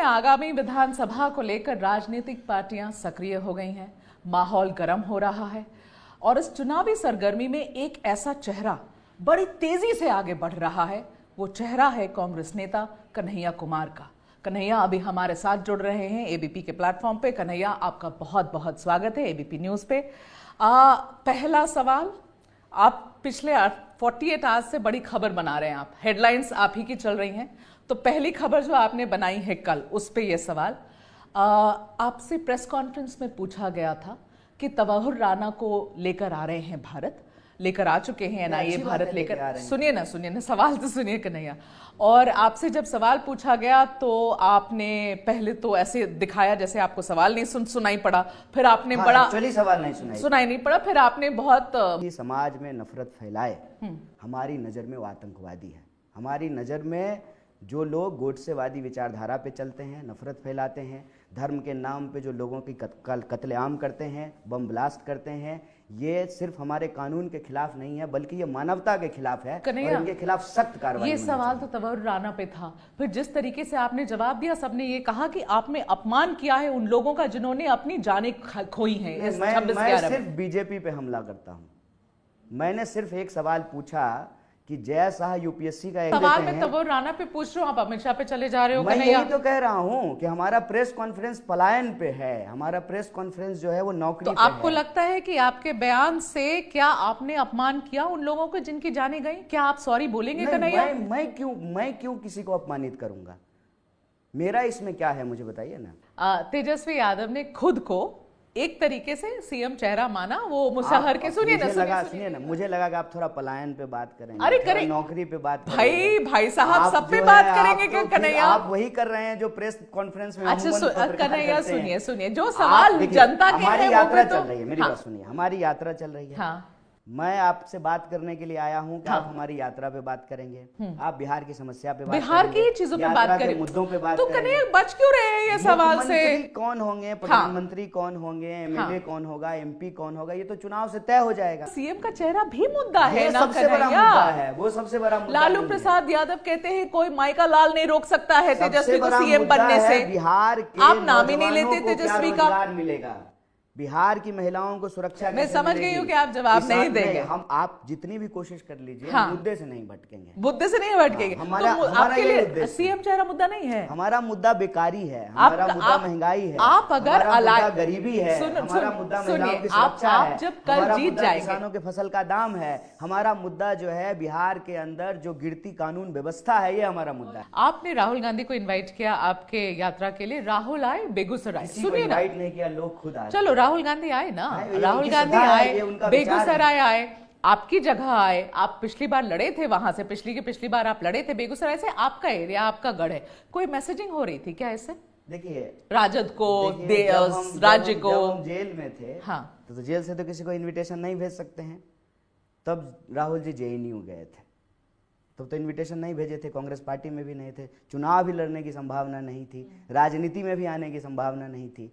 में आगामी विधानसभा को लेकर राजनीतिक पार्टियां सक्रिय हो गई हैं, माहौल गर्म हो रहा है और इस चुनावी सरगर्मी में एक ऐसा चेहरा बड़ी तेजी से आगे बढ़ रहा है। वो चेहरा है कांग्रेस नेता कन्हैया कुमार का। कन्हैया अभी हमारे साथ जुड़ रहे हैं एबीपी के प्लेटफॉर्म पे। कन्हैया, आपका बहुत बहुत स्वागत है एबीपी न्यूज पे। पहला सवाल, आप पिछले 48 आवर्स से बड़ी खबर बना रहे हैं, आप हेडलाइंस आप ही की चल रही हैं। तो पहली खबर जो आपने बनाई है कल, उस पे ये सवाल, आपसे प्रेस कॉन्फ्रेंस में पूछा गया था कि तवाहुर राणा को लेकर आ रहे हैं भारत, लेकर आ चुके हैं एनआईए भारत लेकर। सुनिए ना सवाल तो सुनिए कन्हैया। और आपसे जब सवाल पूछा गया तो आपने पहले तो ऐसे दिखाया जैसे आपको सवाल नहीं सुनाई पड़ा, फिर आपने बड़ा सवाल नहीं सुनाई नहीं पड़ा, फिर आपने बहुत समाज में नफरत फैलाए। हमारी नजर में वो आतंकवादी है। हमारी नजर में जो लोग गोडसेवादी विचारधारा पे चलते हैं, नफरत फैलाते हैं, धर्म के नाम पे जो लोगों की कत्लेआम करते हैं, बम ब्लास्ट करते हैं, ये सिर्फ हमारे कानून के खिलाफ नहीं है बल्कि ये मानवता के खिलाफ है और इनके खिलाफ सख्त कार्रवाई। ये सवाल तो तवाहुर राणा पे था, फिर जिस तरीके से आपने जवाब दिया, सबने ये कहा कि आपने अपमान किया है उन लोगों का जिन्होंने अपनी जानें खोई हैं। मैं सिर्फ बीजेपी पे हमला करता हूँ। मैंने सिर्फ एक सवाल पूछा कि जय शाह यूपीएससी का सवाल मैं तवाहुर राणा पे पूछ रहा हूँ, आप अमित शाह पे चले जा रहे हो। मैं यही तो कह रहा हूँ कि हमारा प्रेस कॉन्फ्रेंस पलायन पे है, हमारा प्रेस कॉन्फ्रेंस जो है वो नौकरी तो पे आपको है। लगता है कि आपके बयान से क्या आपने अपमान किया उन लोगों को जिनकी जाने गई? क्या आप सॉरी बोलेंगे कन्हैया? मैं क्यों किसी को अपमानित करूंगा? मेरा इसमें क्या है, मुझे बताइए ना। तेजस्वी यादव ने खुद को एक तरीके से सीएम चेहरा माना, वो मुसहर के। सुनिए ना, मुझे लगा कि आप थोड़ा पलायन पे बात करेंगे, अरे करें, नौकरी पे बात करेंगे। भाई साहब सब पे बात करेंगे क्या कन्हैया? आप वही कर रहे हैं जो प्रेस कॉन्फ्रेंस में। अच्छा कन्हैया, सुनिए जो सवाल जनता के हमारी यात्रा चल रही है, मेरी बात सुनिए, हमारी यात्रा चल रही है। हाँ, मैं आपसे बात करने के लिए आया हूं कि आप हमारी यात्रा पे बात करेंगे, आप बिहार की समस्या पे बात बिहार की चीजों पे बात करें, मुद्दों पे बात तो कन्हैया बच क्यों रहे हैं ये सवाल से? कौन होंगे प्रधानमंत्री, कौन होंगे एमएलए, कौन होगा एमपी, कौन होगा, ये तो चुनाव से तय हो जाएगा। सीएम का चेहरा भी मुद्दा है ना सबसे बड़ा मुद्दा है, वो सबसे बड़ा मुद्दा। लालू प्रसाद यादव कहते हैं कोई माइका लाल नहीं रोक सकता है तेजस्वी को सीएम बनने से। बिहार के आप नाम ही नहीं लेते तेजस्वी का। मिलेगा बिहार की महिलाओं को सुरक्षा। मैं समझ गई हूँ कि आप जवाब नहीं देंगे। हम आप जितनी भी कोशिश कर लीजिए, मुद्दे से नहीं भटकेंगे, मुद्दे से नहीं भटकेंगे। आपके लिए सीएम चेहरा मुद्दा नहीं है। हमारा मुद्दा बेकारी है, हमारा मुद्दा महंगाई है, आप अगर गरीबी है, हमारा मुद्दा महिलाओं की सुरक्षा है, जब कल जीत जाएंगे, किसानों के फसल का दाम है, हमारा मुद्दा जो है बिहार के अंदर जो गिरती कानून व्यवस्था है, ये हमारा मुद्दा है। आपने राहुल गांधी को इन्वाइट किया आपके यात्रा के लिए, राहुल आए बेगूसराय। सुनिए ना, इन्वाइट नहीं किया, लोग खुद आए। चलो राहुल गांधी आए ना, राहुल गांधी आए, बेगूसराय आए, आपकी जगह आए। आप पिछली बार लड़े थे वहां से, पिछली बार आप लड़े थे बेगूसराय से, आपका एरिया, आपका गढ़ है। कोई मैसेजिंग हो रही थी क्या इससे? देखिए, राजद को, राज्य को। जब हम जेल में थे, हाँ, तो जेल से तो किसी को इनविटेशन नहीं भेज सकते हैं। तब राहुल जी जेएनयू गए थे, तब तो इनविटेशन नहीं भेजे थे, कांग्रेस पार्टी में भी नहीं थे, चुनाव भी लड़ने की संभावना नहीं थी, राजनीति में भी आने की संभावना नहीं थी।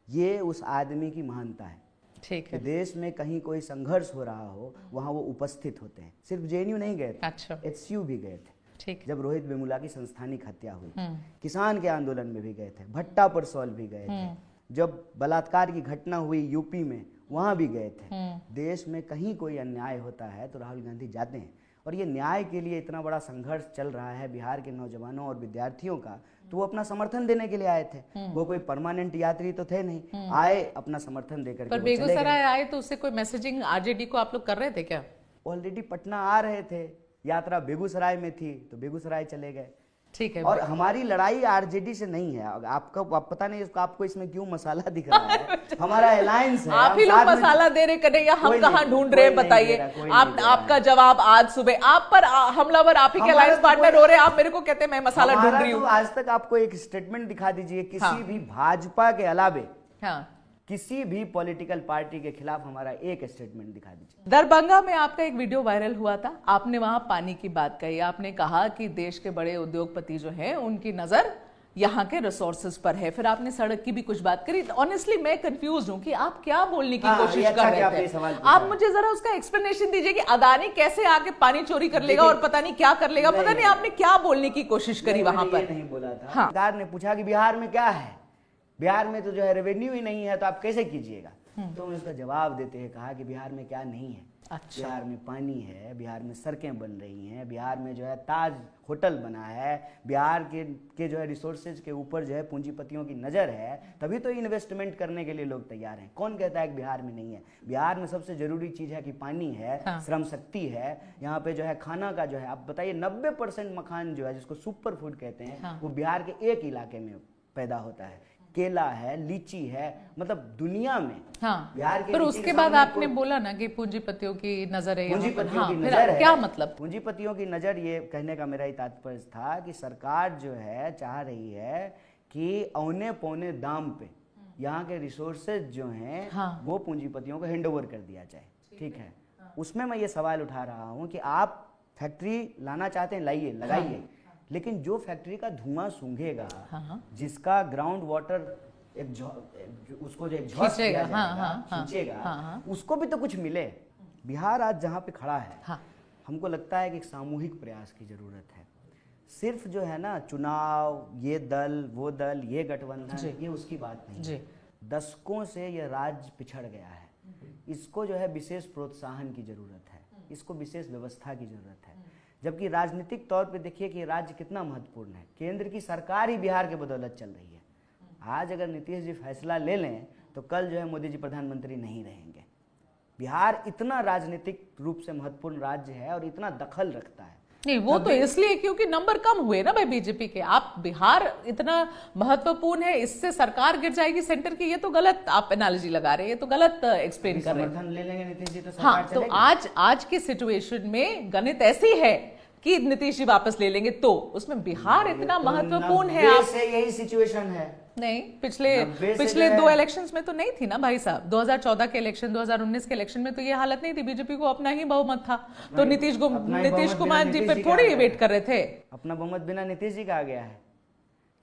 ये उस आदमी की महानता है। ठीक है, देश में कहीं कोई संघर्ष हो रहा हो, वहां वो उपस्थित होते हैं। सिर्फ जेएनयू नहीं गए थे, अच्छा, एचसीयू भी गए थे। ठीक, जब रोहित वेमुला की संस्थानिक हत्या हुई, किसान के आंदोलन में भी गए थे, भट्टा पर सॉल भी गए थे, जब बलात्कार की घटना हुई यूपी में, वहां भी गए थे। देश में कहीं कोई अन्याय होता है तो राहुल गांधी जाते हैं। और ये न्याय के लिए इतना बड़ा संघर्ष चल रहा है बिहार के नौजवानों और विद्यार्थियों का, तो वो अपना समर्थन देने के लिए आए थे। वो कोई परमानेंट यात्री तो थे नहीं, आए अपना समर्थन देकर। पर बेगूसराय आए तो उससे कोई मैसेजिंग आरजेडी को आप लोग कर रहे थे क्या? ऑलरेडी पटना आ रहे थे, यात्रा बेगूसराय में थी तो बेगूसराय चले गए। ठीक है, और हमारी लड़ाई आरजेडी से नहीं है। आपको पता नहीं आपको इसमें क्यों मसाला दिख रहा है। हमारा अलायंस है। आप ही लोग मसाला दे रहे कन्हैया, हम कहाँ ढूंढ रहे हैं बताइए? आपका जवाब आज सुबह आप पर हमलावर, आप ही के अलायंस पार्टनर हो रहे हैं, आप मेरे को कहते हैं मैं मसाला ढूंढ रही हूँ। आज तक आपको एक स्टेटमेंट दिखा दीजिए किसी भी भाजपा के अलावे, किसी भी पॉलिटिकल पार्टी के खिलाफ हमारा एक स्टेटमेंट दिखा दीजिए। दरभंगा में आपका एक वीडियो वायरल हुआ था, आपने वहां पानी की बात कही। आपने कहा कि देश के बड़े उद्योगपति जो हैं उनकी नजर यहाँ के रिसोर्सेज पर है। फिर आपने सड़क की भी कुछ बात करी। ऑनेस्टली मैं कंफ्यूज हूँ कि आप क्या बोलने की कोशिश कर रहे थे। आप मुझे जरा उसका एक्सप्लेनेशन दीजिए कि अदानी कैसे आके पानी चोरी कर लेगा और पता नहीं क्या कर लेगा। पता नहीं आपने क्या बोलने की कोशिश करी वहां पर। नहीं बोला था। हाँ। सरकार ने पूछा कि बिहार में क्या है, बिहार में तो जो है रेवेन्यू ही नहीं है, तो आप कैसे कीजिएगा। तो उन्होंने उसका जवाब देते हुए कहा कि बिहार में क्या नहीं है। अच्छा। बिहार में पानी है, बिहार में सड़कें बन रही हैं, बिहार में जो है ताज होटल बना है, बिहार के जो है रिसोर्सेज के ऊपर जो है पूंजीपतियों की नज़र है, तभी तो इन्वेस्टमेंट करने के लिए लोग तैयार हैं। कौन कहता है कि बिहार में नहीं है। बिहार में सबसे जरूरी चीज़ है कि पानी है। हाँ। श्रम शक्ति है, यहाँ पे जो है खाना का जो है, आप बताइए 90% मखान जो है जिसको सुपर फूड कहते हैं। हाँ। वो बिहार के एक इलाके में पैदा होता है। केला है, लीची है, मतलब दुनिया में। हाँ। बिहार के। पर उसके बाद आपने बोला ना कि पूंजीपतियों की नजर है। पूंजीपतियों की नजर है। क्या मतलब? पूंजीपतियों की नजर, ये कहने का मेरा ही तात्पर्य था कि सरकार जो है चाह रही है कि औने पौने दाम पे यहाँ के रिसोर्सेज जो हैं। हाँ। वो पूंजीपतियों को हैंड ओवर कर दिया जाए। ठीक है। उसमें मैं ये सवाल उठा रहा हूँ कि आप फैक्ट्री लाना चाहते हैं, लाइए, लगाइए। हाँ। लेकिन जो फैक्ट्री का धुआं सूंघेगा, हाँ। जिसका ग्राउंड वाटर उसको जो खींचेगा, उसको भी तो कुछ मिले। बिहार आज जहाँ पे खड़ा है, हाँ। हमको लगता है कि एक सामूहिक प्रयास की जरूरत है। सिर्फ जो है ना चुनाव, ये दल वो दल, ये गठबंधन, ये उसकी बात नहीं है। दशकों से ये राज्य पिछड़ गया है। इसको जो है विशेष प्रोत्साहन की जरूरत है, इसको विशेष व्यवस्था की जरूरत है। जबकि राजनीतिक तौर पे देखिए कि राज्य कितना महत्वपूर्ण है। केंद्र की सरकार ही बिहार के बदौलत चल रही है। आज अगर नीतीश जी फैसला ले लें तो कल जो है मोदी जी प्रधानमंत्री नहीं रहेंगे। बिहार इतना राजनीतिक रूप से महत्वपूर्ण राज्य है और इतना दखल रखता है। नहीं, वो तो इसलिए क्योंकि नंबर कम हुए ना भाई बीजेपी के। आप बिहार इतना महत्वपूर्ण है, इससे सरकार गिर जाएगी सेंटर की, ये तो गलत आप एनालॉजी लगा रहे हैं, ये तो गलत एक्सप्लेन कर रहे हैं। समर्थन ले लेंगे नीतीश जी तो सरकार हाँ, तो आज की सिचुएशन में गणित ऐसी है कि नीतीश जी वापस ले लेंगे, तो उसमें बिहार इतना महत्वपूर्ण है। आप से यही सिचुएशन है। नहीं, पिछले 2 इलेक्शंस में तो नहीं थी ना भाई साहब। 2014 के इलेक्शन, 2019 के इलेक्शन में तो ये हालत नहीं थी। बीजेपी को अपना ही बहुमत था, तो नीतीश कुमार जी पे थोड़ी वेट कर रहे थे। अपना बहुमत बिना नीतीश जी का आ गया है।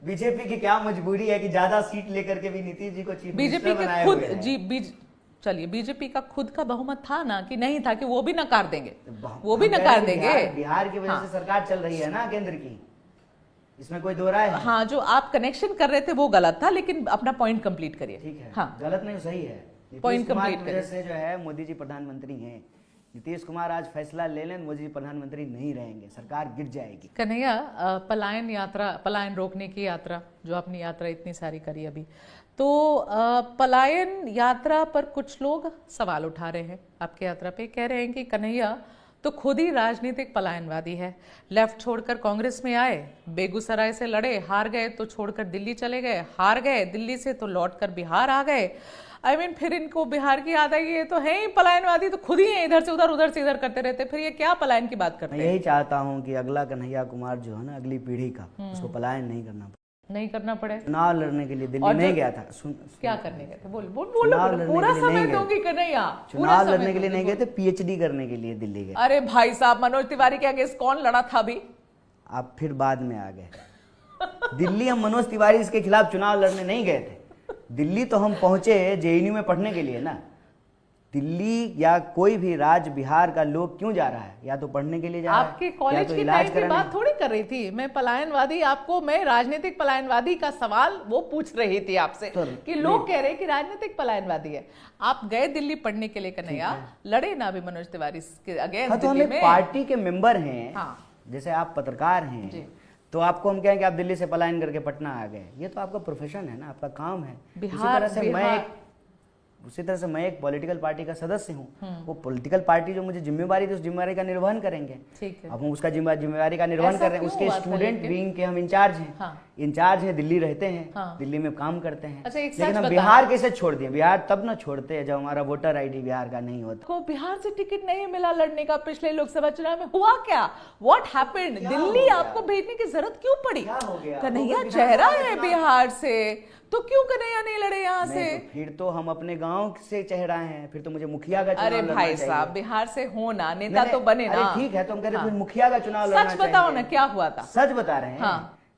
बीजेपी की क्या मजबूरी है कि ज्यादा सीट लेकर के भी नीतीश जी को चीफ मिनिस्टर बनाए हुए हैं। बीजेपी के खुद चलिए, बीजेपी का खुद का बहुमत था ना कि नहीं था कि वो भी नकार देंगे, वो भी नकार देंगे। बिहार की वजह से सरकार चल रही है ना केंद्र की, इसमें कोई दो राय है? हाँ, जो आप कनेक्शन कर रहे थे वो गलत था, लेकिन अपना पॉइंट कंप्लीट करिए। ठीक है। हाँ, गलत नहीं, सही है। पॉइंट कंप्लीट करिए। से जो है मोदी जी प्रधानमंत्री हैं। नीतीश कुमार आज फैसला ले लें, मोदी जी प्रधानमंत्री नहीं रहेंगे, सरकार गिर जाएगी। कन्हैया, पलायन रोकने की यात्रा, जो आपने यात्रा इतनी सारी करी अभी, तो पलायन यात्रा पर कुछ लोग सवाल उठा रहे हैं आपकी यात्रा पे। कह रहे हैं कि कन्हैया तो खुद ही राजनीतिक पलायनवादी है। लेफ्ट छोड़कर कांग्रेस में आए, बेगूसराय से लड़े, हार गए तो छोड़कर दिल्ली चले गए, हार गए दिल्ली से तो लौटकर बिहार आ गए। फिर इनको बिहार की याद आई, ये तो है ही पलायनवादी, तो खुद ही है, इधर से उधर से इधर करते रहते। फिर ये क्या पलायन की बात करते हैं? मैं यही चाहता हूँ कि अगला कन्हैया कुमार जो है ना, अगली पीढ़ी का, उसको पलायन नहीं करना पड़े। चुनाव लड़ने के लिए दिल्ली नहीं गया था। क्या करने गए थे? बोलो, पूरा समय दूंगी कन्हैया। चुनाव लड़ने के लिए नहीं गए थे, पीएचडी करने के लिए दिल्ली गए। अरे भाई साहब, मनोज तिवारी के अगेंस्ट कौन लड़ा था अभी? आप फिर बाद में आ गए। दिल्ली हम मनोज तिवारी के खिलाफ चुनाव लड़ने नहीं गए थे। दिल्ली तो हम पहुंचे जेएनयू में पढ़ने के लिए ना। दिल्ली या कोई भी राज्य बिहार का लोग क्यों जा रहा है? या तो पढ़ने के लिए जा रहा है, आपके कॉलेज की टाइम की बात थोड़ी कर रही थी मैं। पलायनवादी, आपको मैं राजनीतिक पलायनवादी का सवाल वो पूछ रही थी आपसे कि लोग कह रहे हैं कि राजनीतिक पलायनवादी है। आप गए दिल्ली पढ़ने के लिए कन्हैया, लड़े ना अभी मनोज तिवारी के अगेंस्ट दिल्ली में। पार्टी के मेंबर हैं, जैसे आप पत्रकार हैं, तो आपको हम कहें कि आप दिल्ली से पलायन करके पटना आ गए, ये तो आपका प्रोफेशन है ना, आपका काम है। उसी तरह से मैं एक पॉलिटिकल पार्टी का सदस्य हूँ। वो पॉलिटिकल पार्टी जो मुझे जिम्मेवारी थी, उस जिम्मेवारी का निर्वहन करेंगे। अब हम उसका जिम्मेवारी का निर्वहन कर रहे हैं। उसके स्टूडेंट विंग के हम इंचार्ज हैं। हाँ। इंचार्ज हैं, दिल्ली रहते हैं। हाँ। दिल्ली में काम करते हैं। अच्छा, लेकिन हम बिहार कैसे छोड़ दिए? बिहार तब ना छोड़ते हैं जब हमारा वोटर आईडी बिहार का नहीं होता। को बिहार से टिकट नहीं मिला लड़ने का पिछले लोकसभा चुनाव में, हुआ क्या? What happened? दिल्ली आपको भेजने की जरूरत क्यों पड़ी? कन्हैया चेहरा है बिहार से, तो क्यों कन्हैया नहीं लड़े यहाँ से? तो फिर तो हम अपने गांव से चेहरा हैं, फिर तो मुझे मुखिया का चुनाव लड़ना चाहिए। अरे भाई साहब, बिहार से हो ना, नेता तो बने ना। ठीक है, तो हम कह रहे हैं मुखिया का चुनाव लड़ना चाहिए। सच बताओ ना, क्या हुआ था? सच बता रहे हैं।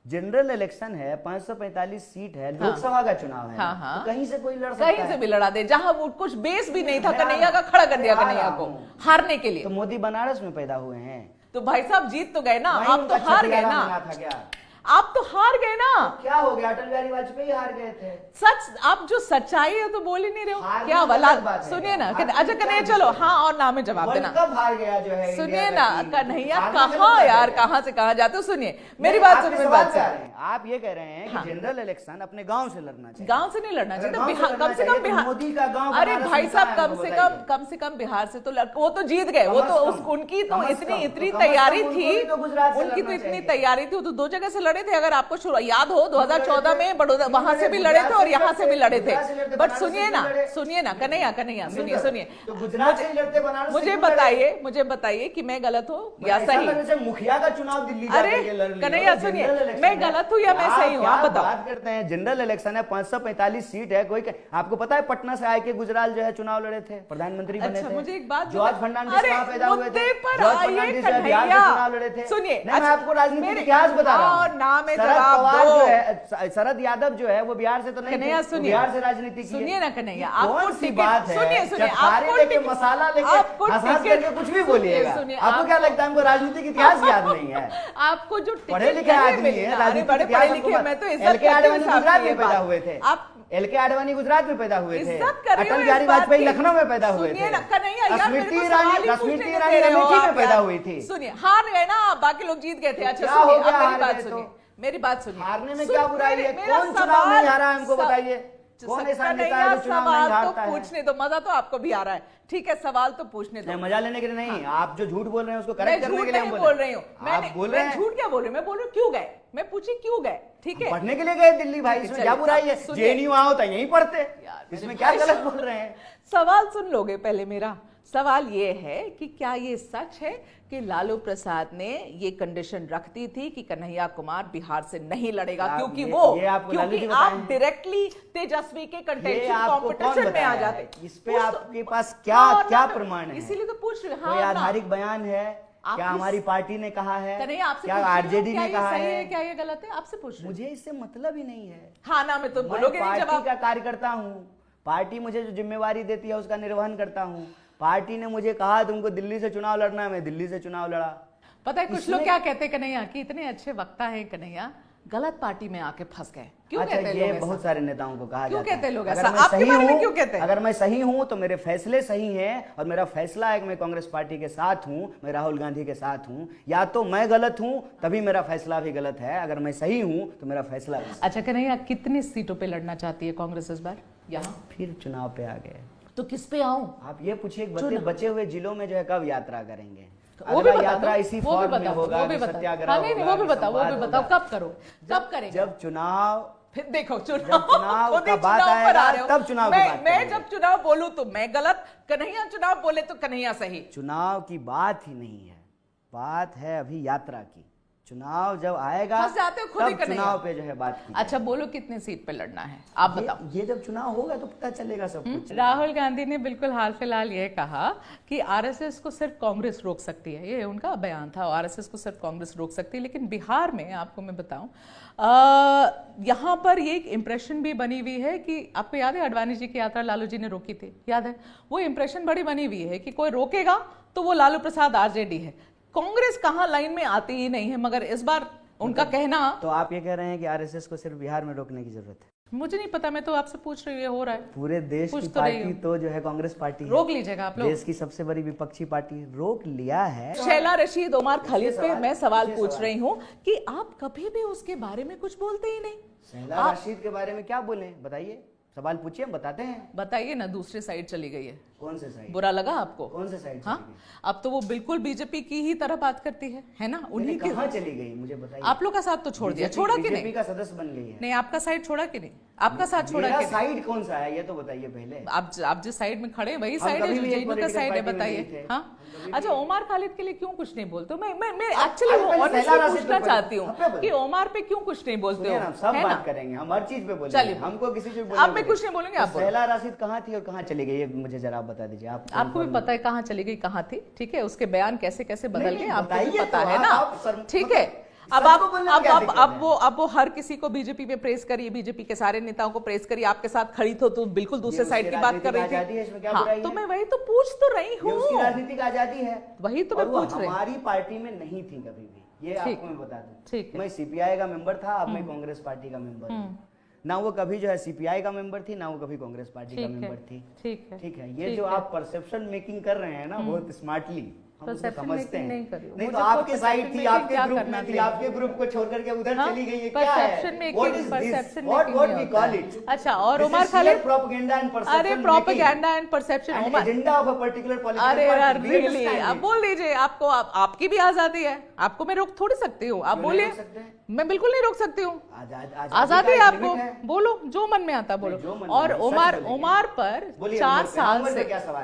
जनरल इलेक्शन है, 545 सीट है, लोकसभा का चुनाव है, हाँ। तो कहीं से कोई लड़ सकता कहीं है। से भी लड़ा दे, जहां वो कुछ बेस भी नहीं था कन्हैया का, खड़ा कर दिया कन्हैया को हारने के लिए। तो मोदी बनारस में पैदा हुए हैं, तो भाई साहब जीत तो गए ना, वहीं आप तो उनका हार गए छठियारा ना, बना था क्या? आप तो हार गए ना। क्या हो गया, अटल बिहारी वाजपेयी हार गए थे। सच, आप जो सच्चाई है तो बोल ही नहीं रहे हो हार क्या गए वाला। अलग बात है। सुनिए ना, हार अच्छा गए कन्हैया क्या चलो दिक्कत है? हाँ और ना में जवाब वर्ल्ड देना। कप हार गया जो है सुनिए इंडिया ना का टीम। कन्हैया, हारने में कहाँ लगा यार, क्या? कहाँ से कहाँ जाते हो। सुनिए मेरी नहीं, बात आपके सुनिए, मेरी सवाल बात पे आ सुनिए। रहे हैं। आप ये कह रहे हैं कि हाँ। जनरल इलेक्शन अपने गांव से लड़ना चाहिए। गांव से नहीं लड़ना चाहिए, अगर तो गांव से बिहार लड़ना कम से चाहिए कम तो बिहार, मोदी का गांव अरे बनारस भाई में साहब कहाँ है, हमको बताइए। कम से कम बिहार से तो वो तो जीत गए, वो कम तो से कम, उनकी तो कम से इतनी कम, इतनी तो कम से तैयारी कम थी, उनको भी तो गुजरात से उनकी तो लड़ना इतनी चाहिए। तैयारी थी, वो तो 2 जगह से लड़े थे, अगर आपको याद हो 2014 में क्यों बड़ौदा वहां से भी लड़े थे और यहाँ से भी लड़े थे। गुजरात से लड़ते, बट बनारस सुनिए से ना, लड़े। सुनिए ना कन्हैया सुनिए तो गुजरात से लड़ते, बनारस से मुझे क्यों लड़े? बताइए कि मैं गलत हूँ या ऐसा सही। लगने से मुखिया का चुनाव दिल्ली अरे जाकर के लड़ लिया। कन्हैया जनरल सुनिए, इलेक्शन मैं है। गलत हूँ या मैं सही हूँ, क्या आप बताओ। बात करते हैं, जनरल इलेक्शन है, 545 सीट है, आपको पता है पटना से आके गुजराल जो है चुनाव लड़े थे, प्रधानमंत्री बने अच्छा, थे। मुझे एक बात जॉर्ज बताओ। फर्नांडिस अरे, कहाँ पैदा हुए थे? मुद्दे पर जॉर्ज आइए फर्नांडिस जो है कन्हैया। बिहार से चुनाव लड़े थे। सुनिए, नहीं, मैं आपको राजनीति मेरे- इतिहास बता रहा और हूँ। नाम है शरद जवाब पवार दो। जो है, शरद यादव जो है वो बिहार से तो नहीं कन्हैया थे, वो सुनिए, बिहार से राजनीति की है। सुनिए ना कन्हैया, कौन आपको सी टिकट- बात है? सुनिए, जब आपको खारे लेके टिकट- मसाला लेके आपको हंस टिकट- करके कुछ भी बोलिएगा। सुनिए, आपको क्या लगता है हमको राजनीतिक इतिहास याद नहीं है? आपको जो टिकट पढ़े लिखे नहीं आदमी मिली है, ना, अरे राजनीतिक बड़े इतिहास पढ़े हमको लिखे, मत- मैं तो इज्जत एल के करती हूँ आडवाणी साहब गुजरात की ये में पैदा बात। हुए थे। आप एल के आडवाणी गुजरात में पैदा हुए थे। इज्जत कर रही अटल हूँ बिहारी इस बात वाजपेयी की। लखनऊ में पैदा हुए सुनिए थे। ना कन्हैया, यार मेरे को स्मृति सवाल ईरानी ही पूछने नहीं ईरानी दे रहे हो अमेठी में आप पैदा यार। हुई थी। सुनिए, हार गए ना, बाकी लोग जीत गए थे। अच्छा क्या हो सुनिए, गया अब मेरी हार बात गए सुनिए, तो? मेरी बात सुनिए। हारने में क्या बुराई है? मेरा कौन चुनाव नहीं सवाल- हारा है हमको बताइए? कौन ऐसा नेता है जो चुनाव नहीं हारता तो है? पूछने दो, मजा तो आपको भी आ रहा है, ठीक है, सवाल तो पूछने दो। नहीं, मजा लेने के लिए नहीं, आप जो झूठ बोल रहे हैं उसको मैं करेक्ट करने झूठ के लिए नहीं हम बोल रही हूँ, आप बोल रहे मैं हैं झूठ क्या बोल रही हूँ, मैं बोल रही हूँ क्यों गए, मैं पूछी क्यों गए, ठीक है। पढ़ने के लिए गए दिल्ली भाई, इसमें चलिए, क्या बुराई है? सुनिए। जेएनयू वहां होता है यहीं पढ़ते, यार, इसमें मेरे क्या भाई गलत साहब। बोल रहे हैं? सवाल सुन लोगे पहले मेरा। सवाल ये है कि क्या ये सच है कि लालू प्रसाद ने ये कंडीशन रख दी थी कि कन्हैया कुमार बिहार से नहीं लड़ेगा, क्योंकि ये आपको लालू क्योंकि जी आप बताएं। डायरेक्टली तेजस्वी के ये कंटेंशन आपको कौन कंपटीशन में बताया आ है? जाते। इस पे पूछ तो- आपके पास हाँ क्या और क्या ना, प्रमाण है? इसीलिए तो पूछ रही हूँ, हाँ कोई और ना। आधारिक बयान है? आप क्या किस- हमारी पार्टी ने कहा है? कन्हैया आपसे क्या पूछ रही हूँ, आरजेडी क्या ने ये कहा सही है, है? क्या ये गलत है, आपसे पूछ रही हूँ। मुझे इससे मतलब ही नहीं है। हाँ ना, मैं तो मैं बोलोगे नहीं पार्टी जवाब। का कार्यकर्ता हूँ, पार्टी मुझे जो जिम्मेवारी देती है उसका निर्वहन करता हूँ। पार्टी ने मुझे कहा तुमको दिल्ली से चुनाव लड़ना है, मैं दिल्ली से चुनाव लड़ा। पता है कुछ इसमें- लोग क्या कहते हैं कन्हैया कि इतने अच्छे वक्ता हैं कन्हैया, गलत पार्टी में आके फंस गए, क्यों अच्छा, कहते हैं ये लोग ऐसा? बहुत सारे नेताओं को कहा क्यों जाता है। कहते हैं लोग अगर ऐसा? मैं आपके सही बारे में हूं- क्यों कहते हैं? अगर मैं सही हूं तो मेरे फैसले सही हैं और मेरा फैसला है कि मैं कांग्रेस पार्टी के साथ हूं, मैं राहुल गांधी के साथ हूं। या तो मैं गलत हूं तभी मेरा फैसला भी गलत है, अगर मैं सही हूं तो मेरा फैसला भी सही। अच्छा कन्हैया, कितनी सीटों पे लड़ना चाहती है कांग्रेस इस बार यहाँ? फिर चुनाव पे आ गए। तो किस पे आऊं? आप ये पूछिए चुनाव। बचे हुए जिलों में जो है कब यात्रा करेंगे? वो भी अगला बता यात्रा दो, इसी वो भी फॉर्म में बताओ, होगा, वो भी कि बताओ। सत्याग्रह हाँ, नहीं, होगा, वो भी कि बताओ, वो भी संवाद बताओ, होगा। कब करो, कब करेंगे? जब चुनाव फिर देखो जब चुनाव खुद ही का बात चुनाव पर आएगा, आ रहे हो। तब चुनाव की बात मैं करेंगे। जब चुनाव बोलूं तो मैं गलत, कन्हैया चुनाव बोले तो कन्हैया सही। चुनाव की बात ही नहीं है, बात है अभी यात्रा की। चुनाव जब आएगा फंस जाते हो खुद ही तब कन्हैया। चुनाव पे जो है बात की अच्छा बोलो कितनी सीट पे लड़ना है, आप बताओ। ये जब चुनाव होगा तो पता चलेगा सब कुछ। राहुल गांधी ने बिल्कुल हाल फिलहाल ये कहा कि आरएसएस को सिर्फ कांग्रेस रोक सकती है, ये उनका बयान था, आरएसएस को सिर्फ कांग्रेस रोक सकती है। लेकिन बिहार में आपको मैं बताऊं, यहाँ पर ये एक इम्प्रेशन भी बनी हुई है कि आपको याद है आडवाणी जी की यात्रा लालू जी ने रोकी थी, याद है? वो इम्प्रेशन बड़ी बनी हुई है कि कोई रोकेगा तो वो लालू प्रसाद आरजेडी है। कांग्रेस कहाँ लाइन में आती ही नहीं है, मगर इस बार उनका कहना, तो आप ये कह रहे हैं कि आरएसएस को सिर्फ बिहार में रोकने की जरूरत है? मुझे नहीं पता, मैं तो आपसे पूछ रही हूँ, ये हो रहा है। पूरे देश पूछ की तो रही पार्टी हूँ। तो जो है कांग्रेस पार्टी है। रोक लीजिएगा आप लोग। देश की सबसे बड़ी विपक्षी पार्टी रोक लिया है। शैला रशीद, ओमर खालिद पे मैं सवाल ये पूछ सवाल। रही हूँ कि आप कभी भी उसके बारे में कुछ बोलते ही नहीं। शहला रशीद के बारे में क्या बोले बताइए, सवाल पूछिए, हम बताते हैं। बताइए ना, दूसरी साइड चली गई है, कौन से साइड? बुरा लगा आपको? कौन से साइड? हाँ, अब तो वो बिल्कुल बीजेपी की ही तरह बात करती है ना? उन्हीं की। कहाँ चली गई मुझे बताइए। आप लोग का साथ तो छोड़ दिया, छोड़ा कि बीजेपी नहीं? का सदस्य बन गई है। नहीं, आपका साइड छोड़ा कि नहीं? आपका साथ छोड़ा मेरा कि नहीं? साइड कौन सा है ये तो बताइए पहले। आप जिस साइड में खड़े हैं वही हम साइड है कभी जो भी एक जेएनयू का political साइड है, party में नहीं बताइए। थे। हाँ, हम कभी अच्छा, भी- ओमर खालिद के लिए क्यों कुछ नहीं बोलते हो? मैं आप एक्चुअली पहले ऑनेस्टली शहला राशिद पूछना पे चाहती बोलिए। हूँ कि ओमर पे क्यों कुछ नहीं बोलते सुनिए हो, ना, सब है ना? बात करेंगे, हम हर चीज पे बोलेंगे। चलिए। हमको किसी चीज अब मैं कुछ नहीं बोलूंगी, आप बोलो। शहला राशिद कहाँ थी और कहाँ चली गई, ये मुझे जरा आप बता दीजिए। आप आपको भी पता है कहाँ चली गई, कहाँ थी, ठीक है? उसके बयान कैसे कैसे बदल नहीं, गए नहीं, आपको भी बताइए पता तो, है ना, आप ठीक है? अब आप अब वो हर किसी को बीजेपी पे प्रेस करिए, बीजेपी के सारे नेताओं को प्रेस करिए, आपके साथ खड़ी तो बिल्कुल दूसरे साइड की बात कर रही थी। हाँ, तो मैं वही तो पूछ तो रही हूँ, उसकी राजनीतिक आजादी है, वही तो मैं पूछ रही हूँ। हमारी पार्टी में नहीं थी कभी भी, ये आपको मैं बता दूं। मैं सीपीआई का मेंबर था, अब मैं कांग्रेस पार्टी का मेंबर हूँ। ना वो कभी जो है सीपीआई का मेंबर थी, ना वो कभी कांग्रेस पार्टी का मेंबर थी। ठीक है, ये जो आप परसेप्शन मेकिंग कर रहे हैं ना बहुत स्मार्टली, हम उसको समझते हैं। नहीं तो आपके साइड थी, आपके ग्रुप में थी, आपके ग्रुप को छोड़ करके उधर चली गई है, क्या है? What is this? What we call it? अच्छा, और Umar Khalid propaganda and perception, अरे propaganda and perception, agenda of a particular political party. अरे रियली, आप बोल दीजिए, आपको आपकी भी आजादी है, आपको मैं रोक थोड़ी सकती हूँ, आप बोलिए। मैं बिल्कुल नहीं रोक सकती हूँ, आजादी है आपको, बोलो जो मन में आता बोलो। और उमर पर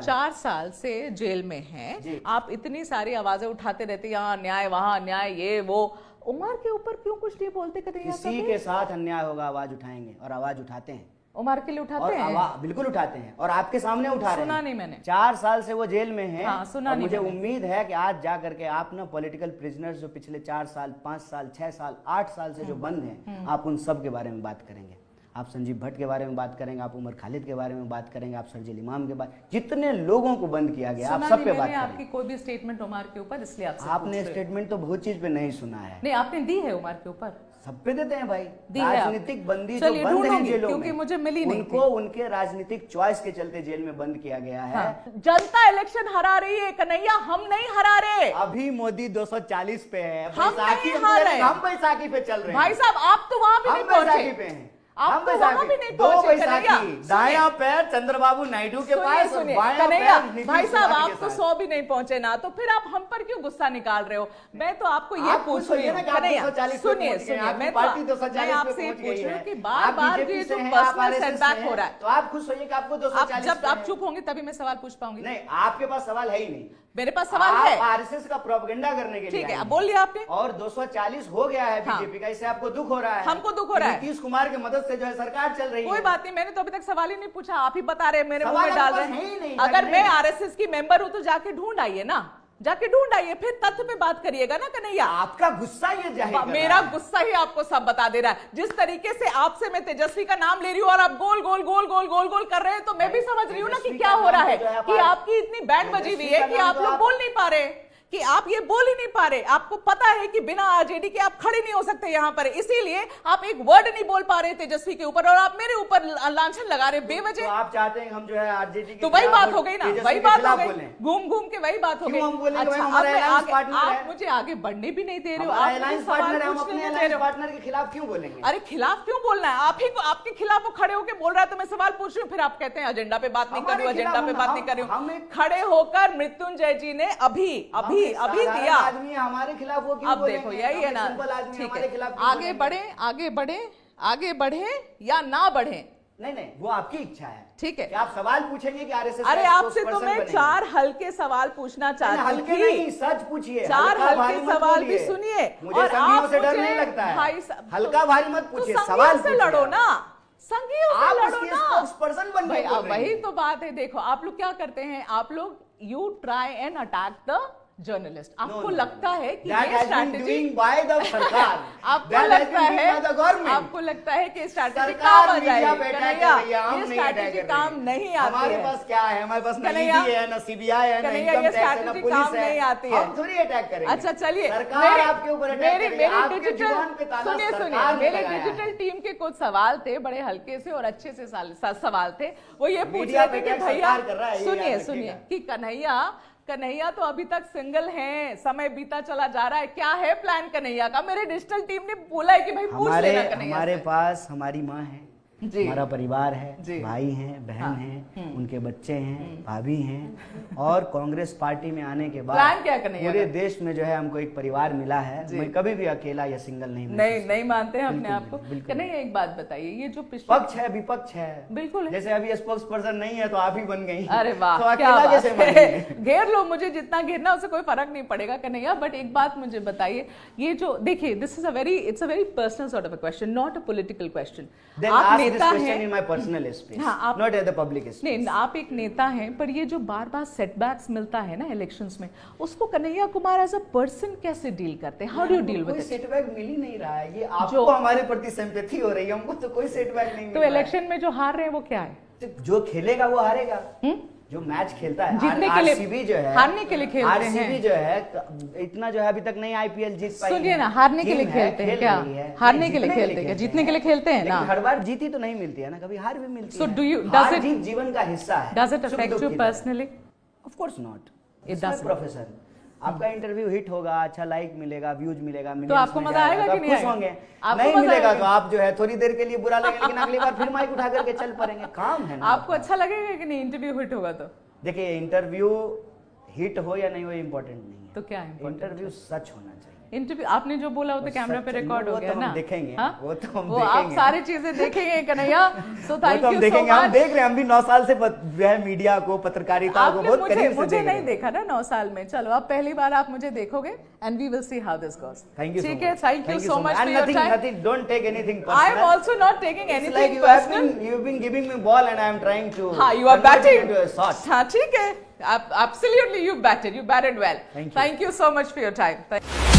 4 साल से जेल में है, आप इतनी सारी आवाजें उठाते रहते हैं, यहाँ अन्याय वहाँ अन्याय, ये वो। उमर के ऊपर क्यों कुछ नहीं बोलते? किसी के साथ अन्याय होगा आवाज उठाएंगे, और आवाज उठाते हैं। उमर के लिए उठाते हैं, बिल्कुल उठाते हैं, और आपके सामने उठा रहे हैं। सुना नहीं मैंने। 4 साल से वो जेल में है। हाँ, सुना नहीं। मुझे उम्मीद है कि आज जा करके आप ना पॉलिटिकल प्रिजनर्स जो पिछले 4 साल 5 साल 6 साल 8 साल से जो बंद हैं, आप उन सब के बारे में बात करेंगे। आप संजीव भट्ट के बारे में बात करेंगे, आप उमर खालिद के बारे में बात करेंगे, आप शर्जील इमाम के बारे, जितने लोगों को बंद किया गया, आप सब पे बात करेंगे। आपकी कोई भी स्टेटमेंट उमर के ऊपर, इसलिए आपने स्टेटमेंट तो बहुत चीज पे नहीं सुना है। नहीं, आपने दी है उमर के ऊपर, सब पे देते हैं भाई। राजनीतिक बंदी जो बंद है जेलों में, क्योंकि मुझे मिली नहीं, उनको उनके राजनीतिक चॉइस के चलते जेल में बंद किया गया है। जनता इलेक्शन हरा रही है कन्हैया, हम नहीं हरा रहे। अभी मोदी 240 पे है, हम नहीं हार रहे, हम बैसाखी पे चल रहे हैं। भाई साहब, आप तो वहां भी नहीं पहुंचे पे हैं, आप तो वहां भी नहीं पहुंचे कन्हैया। दायां पैर चंद्रबाबू नायडू के पास, कन्हैया भाई साहब, आप तो 100 भी नहीं पहुंचे ना, तो फिर आप हम पर क्यों गुस्सा निकाल रहे हो? मैं तो आपको ये पूछ रही हूँ कन्हैया, सुनिए, मैं आपसे ये पूछ रही हूँ कि बार बार ये जो पर्सनल सेटबैक हो रहा है, तो आप खुश होइए कि आपको 240। जब आप चुप होंगे तभी मैं सवाल पूछ पाऊंगी। नहीं, आपके पास सवाल है ही नहीं, मेरे पास सवाल है। आरएसएस का प्रोपेगेंडा करने के लिए, ठीक है, अब बोल लिया आपने। और 240 हो गया है बीजेपी का, इससे आपको दुख हो रहा है? हमको दुख हो रहा है, नीतीश कुमार की मदद से जो है सरकार चल रही है। कोई बात नहीं, मैंने तो अभी तक सवाल ही नहीं पूछा, आप ही बता रहे हैं, मेरे मुंह में डाल रहे हैं। अगर मैं आरएसएस की मेंबर हूं तो जाके ढूंढ आइए ना, जाके ढूंढ आइए, फिर तथ्य पे बात करिएगा ना कन्हैया। आपका गुस्सा ये जाहिर मेरा गुस्सा ही आपको सब बता दे रहा है। जिस तरीके से आपसे मैं तेजस्वी का नाम ले रही हूँ और आप गोल गोल गोल गोल गोल गोल कर रहे हैं, तो मैं भी समझ रही हूँ ना कि क्या हो रहा है, कि आपकी इतनी बैंड बजी हुई है कि आप लोग बोल नहीं पा रहे, कि आप ये बोल ही नहीं पा रहे। आपको पता है कि बिना आरजेडी के आप खड़े नहीं हो सकते यहाँ पर, इसीलिए आप एक वर्ड नहीं बोल पा रहे तेजस्वी के ऊपर, और आप मेरे ऊपर लांछन लगा रहे बेवजह। तो आप चाहते हैं हम जो है आरजेडी तो वही बात हो गई ना, वही बात हो गई, घूम घूम के वही बात हो गई। अच्छा, आप मुझे आगे बढ़ने भी नहीं दे रहे हो, पार्टनर के खिलाफ क्यों बोलेंगे? अरे खिलाफ क्यों बोलना है? आप ही को, आपके खिलाफ वो खड़े होकर बोल रहा है तो मैं सवाल पूछ रही हूँ, फिर आप कहते हैं एजेंडा पे बात नहीं कर रही हूँ, एजेंडा पे बात नहीं कर रही हूँ। खड़े होकर मृत्युंजय जी ने अभी दिया आदमी हमारे खिलाफ, वो क्यों अब देखो यही है ना, ठीक है, आगे बढ़े या ना बढ़े, नहीं वो आपकी इच्छा है, ठीक है। आप सवाल पूछेंगे कि आरएसएस, अरे आपसे तो मैं 4 हल्के सवाल पूछना चाहती हूँ, हल्के नहीं, सच पूछिए, 4 हल्के सवाल भी सुनिए, और आपसे डर नहीं लगता है, हल्का भारी मत पूछिए, सवाल से लड़ो ना, संघीयों से लड़ो ना, पर्सन बन गए। वही तो बात है। देखो आप लोग क्या करते हैं, आप लोग you try and attack the journalist. आपको लगता है कि ये स्ट्रैटेजी आपको लगता है कि स्ट्रैटेजी काम आ जाएगी, ये स्ट्रैटेजी काम नहीं आती है। हमारे पास क्या है, हमारे पास ना ईडी है, ना सीबीआई है, ना इनकम टैक्स है, ना पुलिस है, काम नहीं आती है, हम थोड़ी अटैक करेंगे। अच्छा चलिए, सरकार आपके ऊपर अटैक करेगी, आपके जुबान पे ताला सुनिए, मेरे डिजिटल टीम के कुछ सवाल थे, बड़े हल्के से और अच्छे से सवाल थे। वो ये पूछ रहे थे कि भैया सुनिए कि कन्हैया तो अभी तक सिंगल हैं, समय बीता चला जा रहा है, क्या है प्लान कन्हैया का? मेरे डिजिटल टीम ने बोला है कि भाई पूछ लेना कन्हैया। हमारे पास हमारी माँ है, हमारा परिवार है, भाई हैं, बहन हैं, उनके बच्चे हैं, भाभी हैं, और कांग्रेस पार्टी में आने के बाद पूरे देश में जो है हमको एक परिवार मिला है। मैं कभी भी अकेला या सिंगल नहीं मानते हैं अपने आप को। कन्हैया एक बात बताइए, ये जो पक्ष है विपक्ष है, बिल्कुल जैसे अभी स्पोक्स पर्सन नहीं है तो आप ही बन गई। अरे वाह, तो अकेला कैसे मानेंगे? घेर लो, मुझे जितना घेरना उससे कोई फर्क नहीं पड़ेगा कन्हैया। बट एक बात मुझे बताइए, ये जो देखिए, it's a very personal sort of a question, not a political question. आप this नेता question हैं। in my personal space, हाँ, आप- not at the public space. नहीं, आप एक नेता हैं, पर ये जो बार बार सेटबैक्स मिलता है ना इलेक्शंस में, उसको Kanhaiya Kumar as a person कैसे डील करते हैं? हाउ डू यू डील कोई विद इट? सेटबैक मिल ही नहीं रहा है, ये आपको जो- हमारे प्रति सिंपैथी हो रही है, हमको तो कोई सेटबैक नहीं मिल तो रहा है। इलेक्शन में जो हार रहे हैं वो क्या है? तो जो खेलेगा वो हारेगा, जो मैच खेलता है। जीतने के लिए- आरसीबी जो है, हारने के लिए खेलते हैं। आरसीबी जो है इतना जो है अभी तक नहीं आईपीएल जीत पाई सुनिए है। ना, हारने के लिए टीम है, खेलते हैं खेल क्या? रही है। हारने नहीं, के लिए जीतने खेलते हैं, जीतने के लिए खेलते हैं ना। लेकिन हर बार जीती तो नहीं मिलती है ना, कभी हार भी मिलती So है। do you- हार does it- जीत जीवन का हिस्सा है। Does it सुख affect दुख you की तरह। personally? Of course not. It It's my doesn't. profession. आपका इंटरव्यू हिट होगा, अच्छा लाइक मिलेगा, व्यूज मिलेगा, millions आपको में मजा जाएगा, आएगा तो कि आप नहीं खुश आएगा? होंगे। आपको नहीं मजा मिलेगा आएगा? तो आप जो है थोड़ी देर के लिए बुरा लगेगा, लेकिन अगली बार फिर माइक उठा करके चल पड़ेंगे। काम है ना आपको अच्छा लगेगा कि नहीं इंटरव्यू हिट होगा तो? देखिए, इंटरव्यू हिट हो या नहीं हो इम्पोर्टेंट नहीं है, तो क्या है important? इंटरव्यू सच होना चाहिए। इंटरव्यू आपने जो बोला वो तो कैमरा पे रिकॉर्ड हो वो गया तो ना? हम देखेंगे, हाँ? वो तो हम वो आप देखेंगे। सारी चीजें देखेंगे कन्हैया। सो वो थैंक तो हम यू सो देखेंगे, हम मच। देख रहे हैं, हम भी 9 साल से जो है मीडिया को, पत्रकारिता को आपने बहुत मुझे करीब से मुझे देख रहे नहीं हैं। देखा ना 9 साल में। चलो अब पहली बार आप मुझे देखोगे and we will see how this goes. Thank you so ठीक है, much. Thank you so much for And your nothing, time. nothing, don't take anything I am personal. Also not taking It's anything like personal. you've been giving me ball and I am trying to हाँ, you are convert it batting. into a shot. हाँ, ठीक है, absolutely you batted well. Thank you. Thank you so much for your time.